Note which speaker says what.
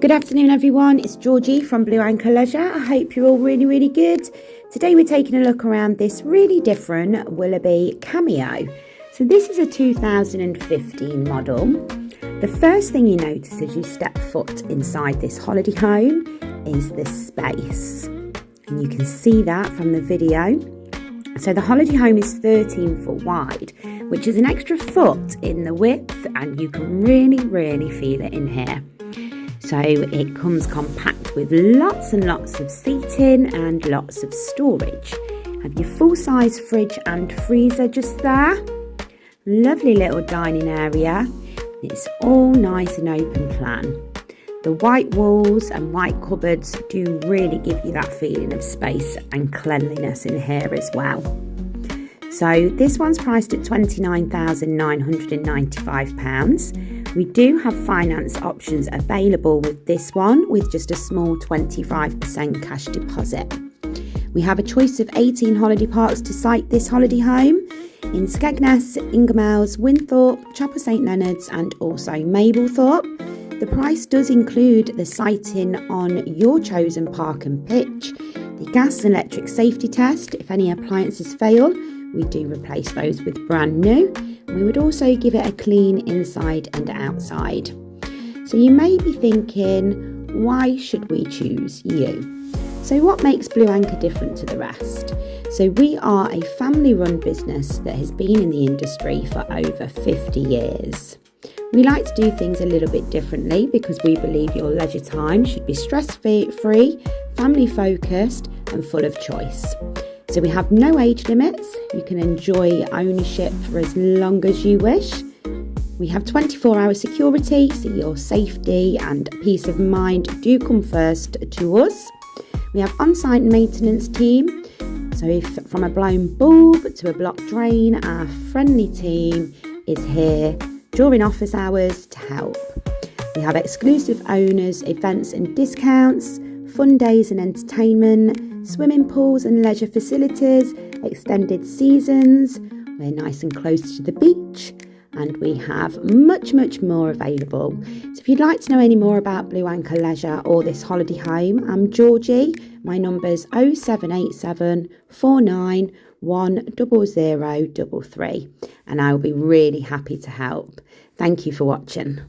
Speaker 1: Good afternoon everyone, it's Georgie from Blue Anchor Leisure. I hope you're all really good. Today we're taking a look around this really different Willoughby Cameo. So this is a 2015 model. The first thing you notice as you step foot inside this holiday home is the space. And you can see that from the video. So the holiday home is 13 foot wide, which is an extra foot in the width, and you can really feel it in here. So it comes compact with lots and lots of seating and lots of storage. Have your full-size fridge and freezer just there. Lovely little dining area. It's all nice and open plan. The white walls and white cupboards do really give you that feeling of space and cleanliness in here as well. So this one's priced at £29,995. We do have finance options available with this one with just a small 25% cash deposit. We have a choice of 18 holiday parks to site this holiday home in Skegness, Ingoldmells, Winthorpe, Chapel St Leonards and also Mablethorpe. The price does include the siting on your chosen park and pitch, the gas and electric safety test. If any appliances fail, we do replace those with brand new. We would also give it a clean inside and outside. So you may be thinking, why should we choose you? So what makes Blue Anchor different to the rest? So we are a family-run business that has been in the industry for over 50 years. We like to do things a little bit differently because we believe your leisure time should be stress-free, family-focused and full of choice. So we have no age limits. You can enjoy ownership for as long as you wish. We have 24-hour security, so your safety and peace of mind do come first to us. We have on-site maintenance team. So if from a blown bulb to a blocked drain, our friendly team is here during office hours to help. We have exclusive owners, events and discounts, fun days and entertainment, swimming pools and leisure facilities, extended seasons. We're nice and close to the beach and we have much more available. So if you'd like to know any more about Blue Anchor Leisure or this holiday home, I'm Georgie. My number's 0787 491 0033 and I'll be really happy to help. Thank you for watching.